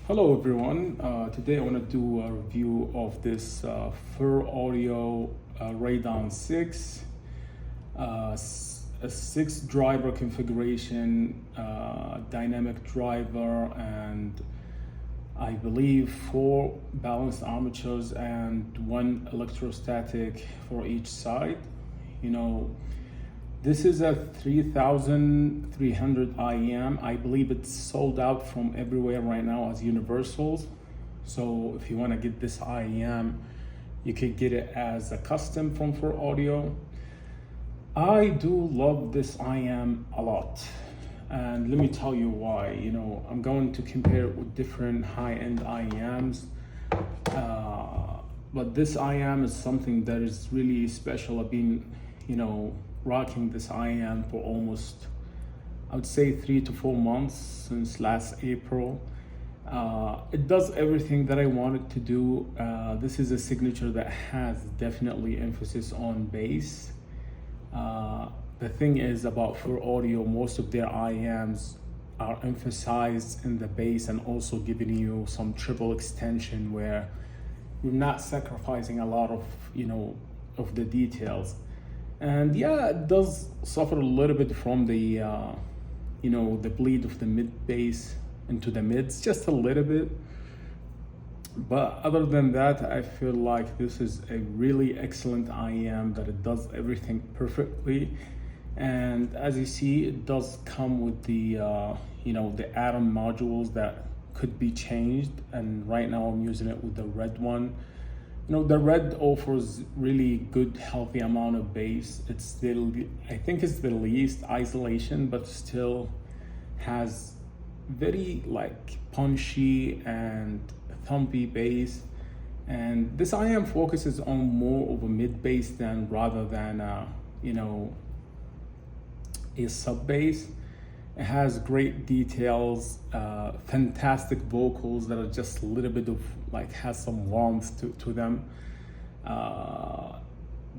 Hello everyone. Today I want to do a review of this Fir Audio Radon 6, a 6 driver configuration, dynamic driver, and I believe 4 balanced armatures and 1 electrostatic for each side. You know, this is a 3300 IEM. I believe it's sold out from everywhere right now as universals. So if you want to get this IEM, you could get it as a custom from Fir Audio. I do love this IEM a lot. And let me tell you why. You know, I'm going to compare it with different high-end IEMs. But this IEM is something that is really special. I've been, rocking this IEM for almost, I would say 3 to 4 months since last April. It does everything that I wanted to do. This is a signature that has definitely emphasis on bass. The thing is about Fir Audio, most of their IEMs are emphasized in the bass and also giving you some triple extension where you're not sacrificing a lot of, of the details. And yeah, it does suffer a little bit from the, the bleed of the mid bass into the mids, just a little bit. But other than that, I feel like this is a really excellent IEM that it does everything perfectly. And as you see, it does come with the, the atom modules that could be changed. And right now I'm using it with the red one. The red offers really good, healthy amount of bass. It's still, I think it's the least isolation, but still has very punchy and thumpy bass. And this IEM focuses on more of a mid bass rather than a sub bass. It has great details, fantastic vocals that are just a little bit of has some warmth to them.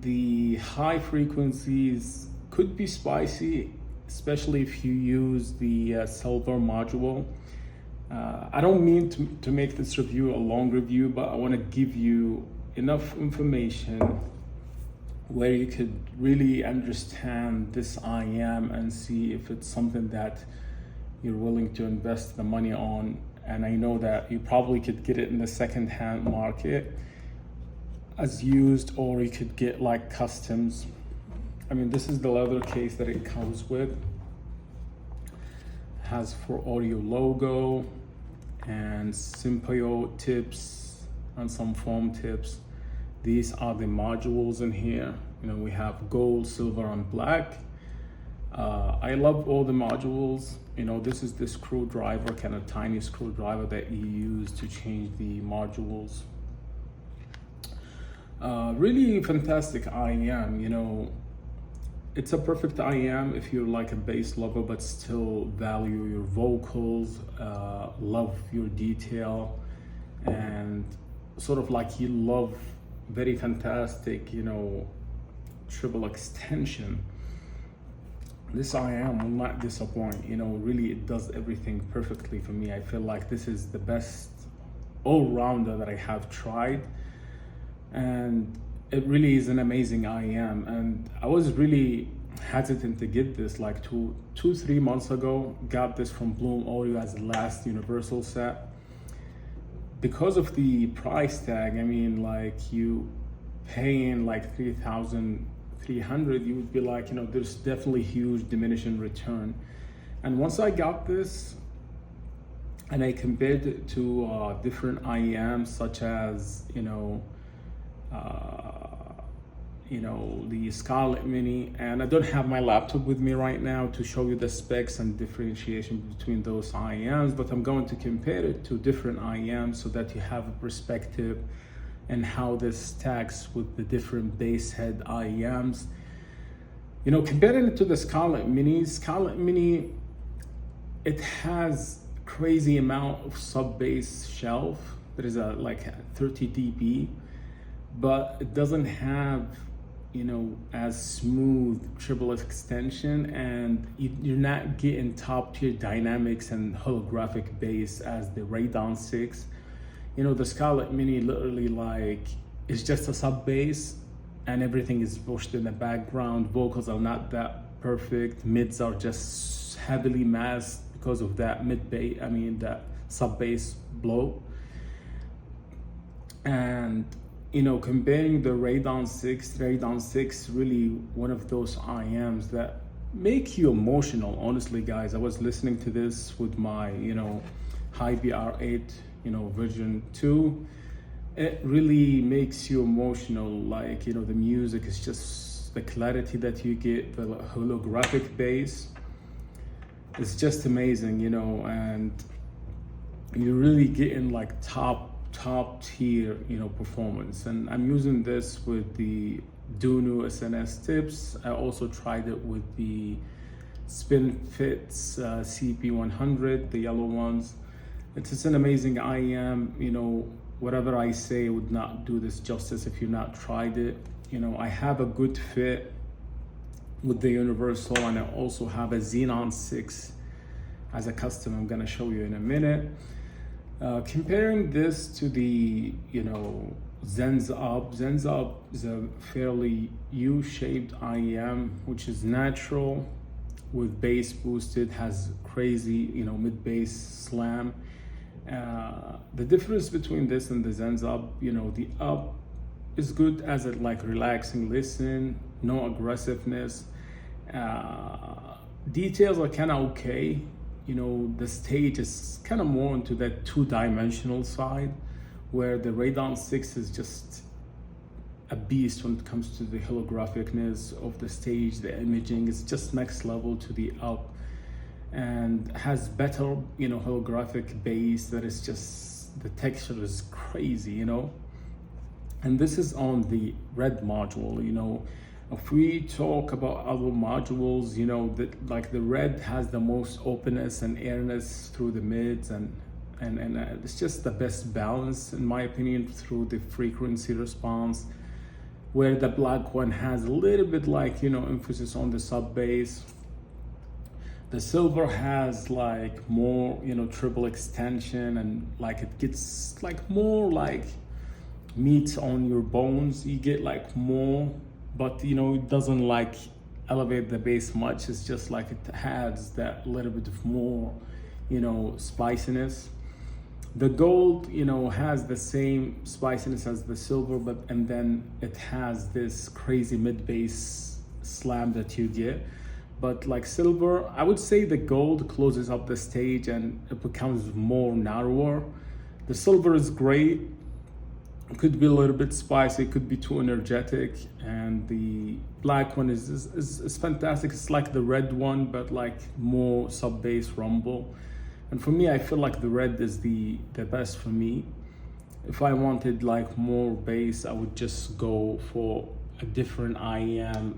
The high frequencies could be spicy, especially if you use the silver module. I don't mean to make this review a long review, but I want to give you enough information where you could really understand this IEM and see if it's something that you're willing to invest the money on. And I know that you probably could get it in the second-hand market as used, or you could get customs. I mean, this is the leather case that it comes with. It has Fir Audio logo and Sympio tips and some foam tips. These are the modules in here. We have gold, silver, and black. I love all the modules. This is the screwdriver, kind of tiny screwdriver that you use to change the modules. Really fantastic IEM. It's a perfect IEM if you're a bass lover but still value your vocals, love your detail, and sort of you love very fantastic, triple extension. This IEM will not disappoint. Really it does everything perfectly for me. I feel like this is the best all-rounder that I have tried, and it really is an amazing IEM. And I was really hesitant to get this 2-3 months ago. Got this from Bloom Audio as the last universal set. Because of the price tag, I mean, you paying 3,300, you would be there's definitely huge diminishing return. And once I got this and I compared it to different IEMs such as the Scarlett Mini, and I don't have my laptop with me right now to show you the specs and differentiation between those IEMs, but I'm going to compare it to different IEMs so that you have a perspective and how this stacks with the different bass head IEMs. Comparing it to the Scarlett Mini, it has crazy amount of sub bass shelf. There is a 30 dB, but it doesn't have as smooth triple extension, and you're not getting top tier dynamics and holographic bass as the Radon 6. The Scarlett Mini literally it's just a sub bass and everything is pushed in the background. Vocals are not that perfect. Mids are just heavily masked because of that that sub bass blow. And comparing the Radon 6 really one of those IMs that make you emotional. Honestly, guys, I was listening to this with my high BR8 version 2. It really makes you emotional. The music is just the clarity that you get, the holographic bass. It's just amazing, and you're really getting top tier performance. And I'm using this with the Dunu SNS tips. I also tried it with the Spinfits CP100, the yellow ones. It's an amazing IM. Whatever I say would not do this justice if you've not tried it. I have a good fit with the universal, and I also have a Xenon 6 as a custom. I'm gonna show you in a minute. Comparing this to the Zenz Up is a fairly U-shaped IEM, which is natural with bass boosted, has crazy mid bass slam. The difference between this and the Zenz Up, the Up is good as a relaxing listen, no aggressiveness. Details are kind of okay. The stage is kind of more into that two-dimensional side, where the Radon 6 is just a beast when it comes to the holographicness of the stage. The imaging is just next level to the Up, and has better holographic bass that is just, the texture is crazy. And this is on the red module. If we talk about other modules, that the red has the most openness and airness through the mids, and it's just the best balance in my opinion through the frequency response, where the black one has a little bit emphasis on the sub bass. The silver has more triple extension, and it gets more meat on your bones. You get more, but it doesn't elevate the bass much. It's just it adds that little bit of more spiciness. The gold has the same spiciness as the silver, and then it has this crazy mid bass slam that you get. But silver, I would say the gold closes up the stage and it becomes more narrower. The silver is great. It could be a little bit spicy, it could be too energetic, and the black one is fantastic. It's like the red one, but more sub bass rumble. And for me, I feel the red is the best for me. If I wanted more bass, I would just go for a different IEM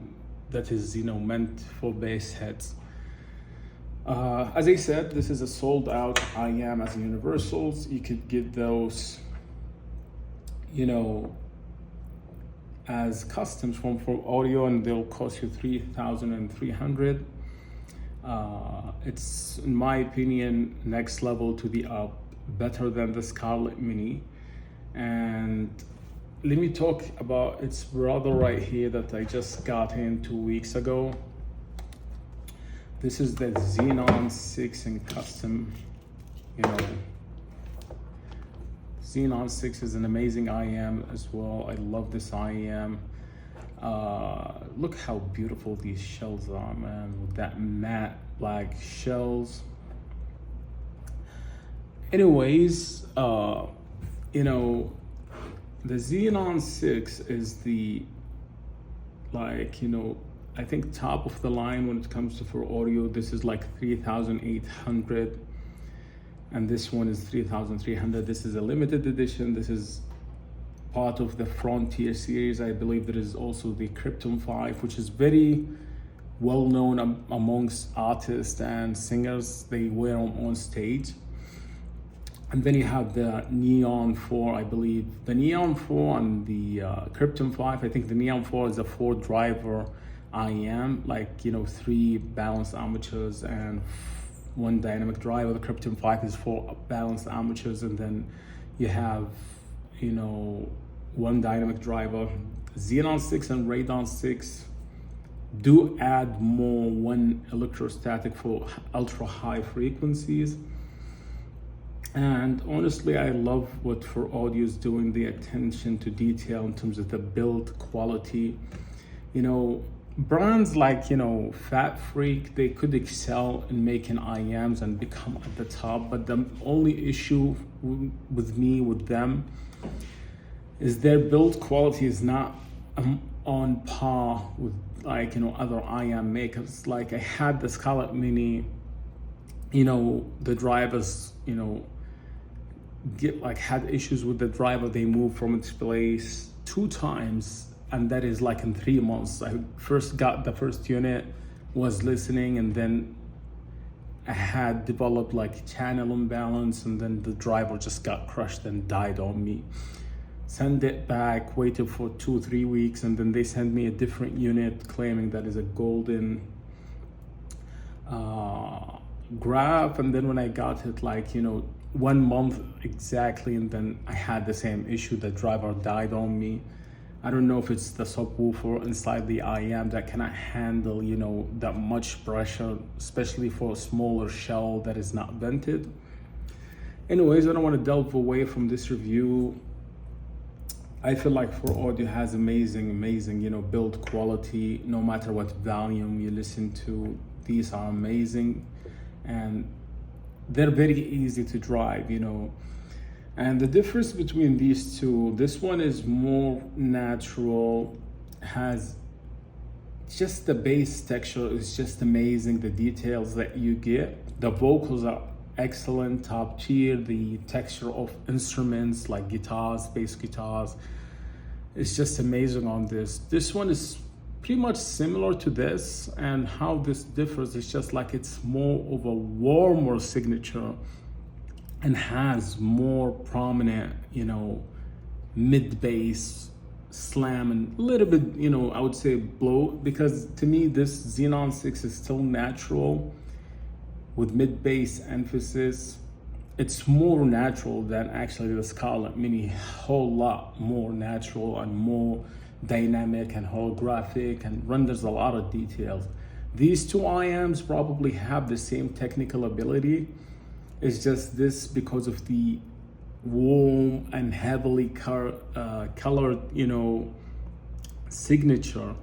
that is meant for bass heads. As I said, this is a sold out IEM as universals. You could get those as customs from Fir Audio, and they'll cost you $3,300. It's, in my opinion, next level to the Up, better than the Scarlett Mini. And let me talk about its brother right here that I just got in 2 weeks ago. This is the Xenon 6 in custom. Xenon 6 is an amazing IEM as well. I love this IEM. Look how beautiful these shells are, man, with that matte black shells. Anyways, the Xenon 6 is the I think top of the line when it comes to Fir Audio. This is 3,800, and this one is 3,300. This is a limited edition. This is part of the Frontier series. I believe there is also the Krypton 5, which is very well known amongst artists and singers. They wear them on stage. And then you have the Neon 4, I believe. The Neon 4 and the Krypton 5. I think the Neon 4 is a 4-driver IEM, like, 3 balanced armatures and 1 dynamic driver. The Krypton 5 is 4 balanced armatures, and then you have, 1 dynamic driver. Xenon 6 and Radon 6 do add more 1 electrostatic for ultra high frequencies. And honestly, I love what Fir Audio is doing, the attention to detail in terms of the build quality. Brands like, Fat Freak, they could excel in making IEMs and become at the top, but the only issue with them is their build quality is not on par with other IEM makers. Like, I had the Scarlett Mini, the drivers, had issues with the driver. They moved from its place 2 times, and that is like in 3 months. I first got the first unit, was listening, and then I had developed like channel imbalance, and then the driver just got crushed and died on me. Send it back, waited for 2-3 weeks, and then they sent me a different unit claiming that is a golden graph. And then when I got it, 1 month exactly, and then I had the same issue. The driver died on me. I don't know if it's the subwoofer inside the IEM that cannot handle, that much pressure, especially for a smaller shell that is not vented. Anyways, I don't want to delve away from this review. I feel like Fir Audio has amazing, build quality. No matter what volume you listen to, these are amazing, and they're very easy to drive, And the difference between these two, this one is more natural, has just the bass texture is just amazing. The details that you get, the vocals are excellent, top tier. The texture of instruments like guitars, bass guitars, it's just amazing on this. This one is pretty much similar to this, and how this differs is just like it's more of a warmer signature and has more prominent, mid bass slam and a little bit, I would say blow, because to me this Xenon 6 is still natural with mid bass emphasis. It's more natural than actually the Scarlett Mini, whole lot more natural and more dynamic and holographic, and renders a lot of details. These two IEMs probably have the same technical ability. It's just this, because of the warm and heavily colored, signature,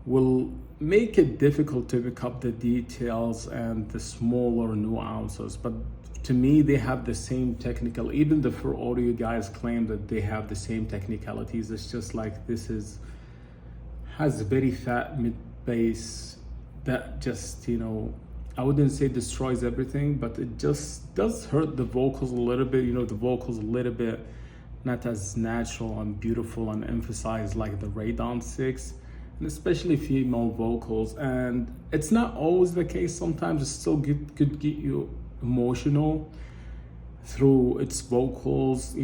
will make it difficult to pick up the details and the smaller nuances. But to me, they have the same technical, even the Fir Audio guys claim that they have the same technicalities. It's just like this has a very fat mid bass that just, I wouldn't say destroys everything, but it just does hurt the vocals a little bit. The vocals a little bit not as natural and beautiful and emphasized like the Radon 6, and especially female vocals. And it's not always the case. Sometimes it still could get you emotional through its vocals.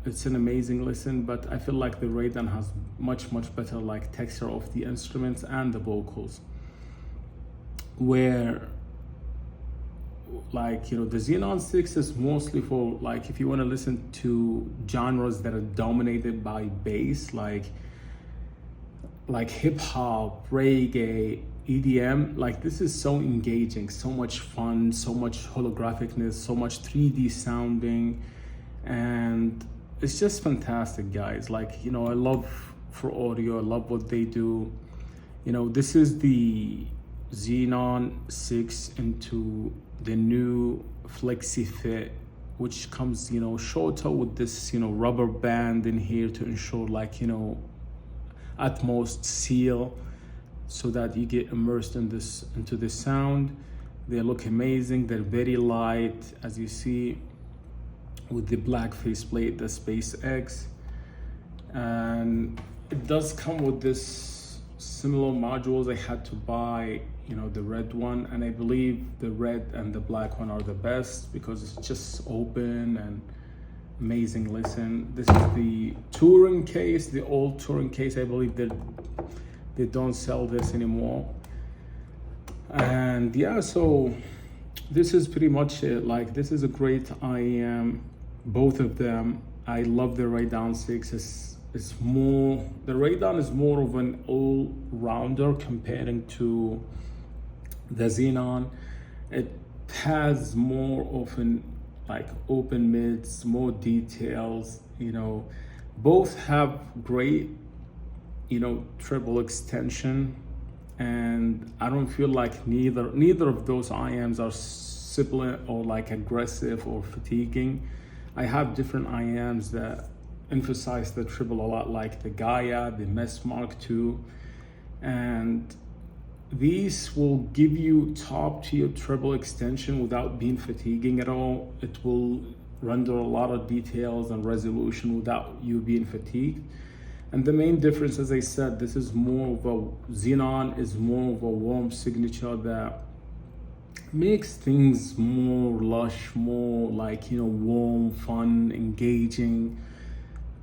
It's an amazing listen, but I feel like the Radon has much better like texture of the instruments and the vocals, where the Xenon 6 is mostly for if you want to listen to genres that are dominated by bass, like hip hop, reggae, EDM. This is so engaging, so much fun, so much holographicness, so much 3D sounding, and it's just fantastic, guys. I love Fir Audio. I love what they do. This is the Xenon 6 into the new Flexi Fit, which comes shorter with this rubber band in here to ensure utmost seal, so that you get immersed into this sound. They look amazing. They're very light, as you see, with the black faceplate, the SpaceX, and it does come with this similar modules, I had to buy, you know, the red one, and I believe the red and the black one are the best because it's just open and amazing listen. This is the touring case, the old touring case. I believe that they don't sell this anymore. And yeah, so this is pretty much it. Like, this is a great IEM, both of them. I love the Radon 6. It's more, the Radon is more of an all-rounder comparing to the Xenon. It has more of an like open mids, more details, you know. Both have great, you know, treble extension, and I don't feel like neither of those IMs are sibilant or like aggressive or fatiguing. I have different IMs that emphasize the treble a lot, like the Gaia, the Mess Mark II, and these will give you top tier treble extension without being fatiguing at all. It will render a lot of details and resolution without you being fatigued. And the main difference, as I said, this is more of a, Xenon is more of a warm signature that makes things more lush, more like, you know, warm, fun, engaging,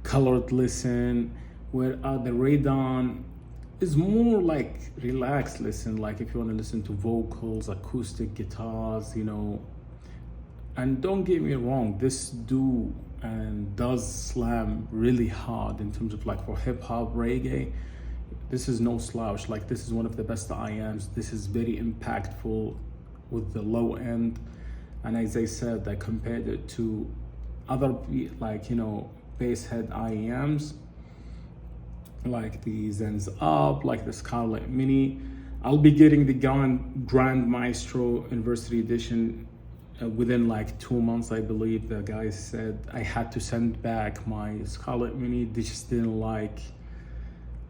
colored listen, where the Radon is more like relaxed listen, like if you want to listen to vocals, acoustic guitars, you know. And don't get me wrong, this does slam really hard in terms of like for hip hop, reggae. This is no slouch. Like, this is one of the best IMs. This is very impactful with the low end. And as I said, I compared it to other, like, you know, bass head IEMs, like the Zen's Up, like the Scarlett Mini. I'll be getting the Grand Maestro Anniversary Edition within like 2 months, I believe. The guys said I had to send back my Scarlett Mini. They just didn't like,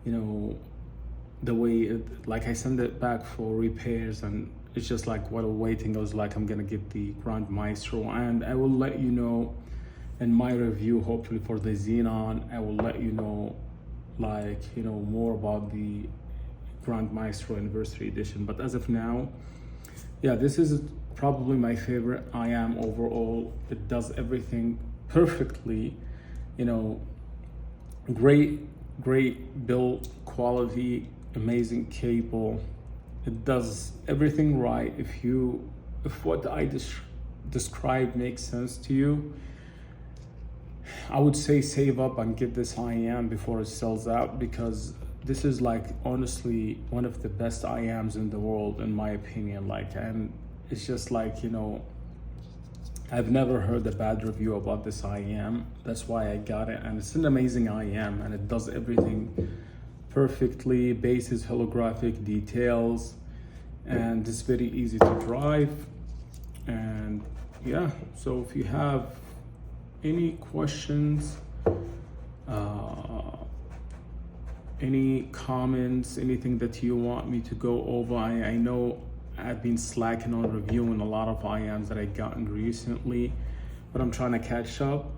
you know, the way it, like I sent it back for repairs, and it's just like while waiting, I was like, I'm gonna get the Grand Maestro, and I will let you know in my review, hopefully for the Xenon. I will let you know, like, you know, more about the Grand Maestro Anniversary Edition. But as of now, yeah, this is probably my favorite IM overall. It does everything perfectly, you know. Great build quality, amazing cable. It does everything right. If what I described makes sense to you, I would say save up and get this IM before it sells out, because this is like honestly one of the best IMs in the world, in my opinion. Like, and it's just like, you know, I've never heard a bad review about this IM. That's why I got it, and it's an amazing IM, and it does everything perfectly. Bass is holographic details, and it's very easy to drive. And yeah, so if you have any questions, any comments, anything that you want me to go over, I know I've been slacking on reviewing a lot of IMs that I gotten recently, but I'm trying to catch up,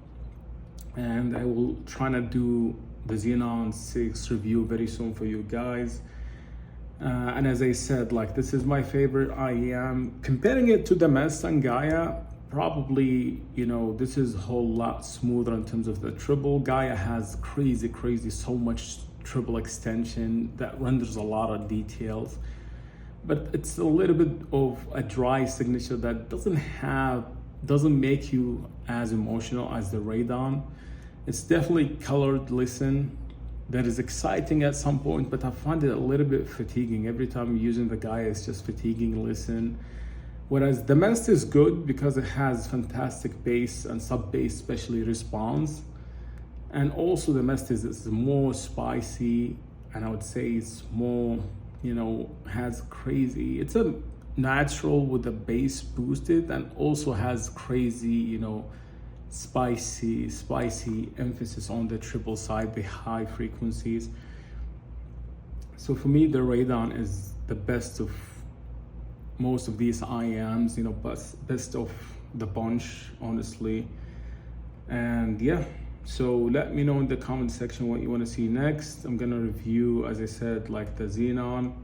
and I will try to do the Xenon 6 review very soon for you guys. And as I said, like, this is my favorite IEM. Comparing it to the Mustang Gaia, probably, you know, this is a whole lot smoother in terms of the treble. Gaia has crazy, so much treble extension that renders a lot of details, but it's a little bit of a dry signature that doesn't make you as emotional as the Radon. It's definitely colored listen that is exciting at some point, but I find it a little bit fatiguing. Every time I'm using the Gaia, it's just fatiguing listen. Whereas the Mest is good because it has fantastic bass and sub bass, especially response. And also the Mest is more spicy, and I would say it's more, you know, has crazy, it's a natural with the bass boosted, and also has crazy, you know, spicy emphasis on the triple side, the high frequencies. So for me, the Radon is the best of most of these IMs, you know, best of the bunch, honestly. And yeah, So let me know in the comment section what you want to see next. I'm gonna review, as I said, like the Xenon.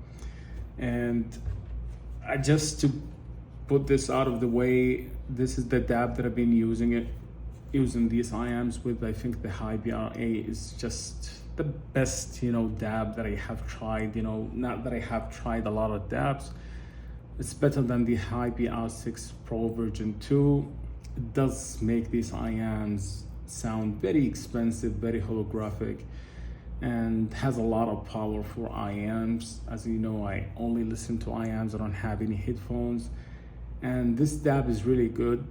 And just to put this out of the way, this is the DAB that I've been using these IAMs with. I think the high BRA is just the best, DAB that I have tried. Not that I have tried a lot of DABs. It's better than the high BR6 Pro version 2. It does make these IAMs sound very expensive, very holographic, and has a lot of power for IAMs. As you know, I only listen to IAMs. I don't have any headphones, and this DAB is really good.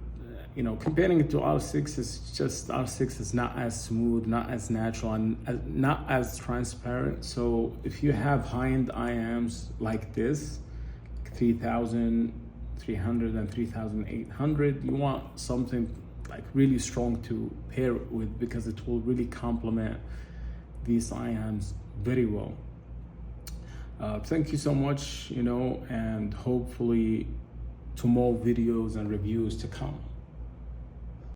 Comparing it to R6, it's just R6 is not as smooth, not as natural, and not as transparent. So if you have high-end IAMs like this, 3,300 and 3,800, you want something like really strong to pair it with, because it will really complement these IAMs very well. Thank you so much, and hopefully to more videos and reviews to come.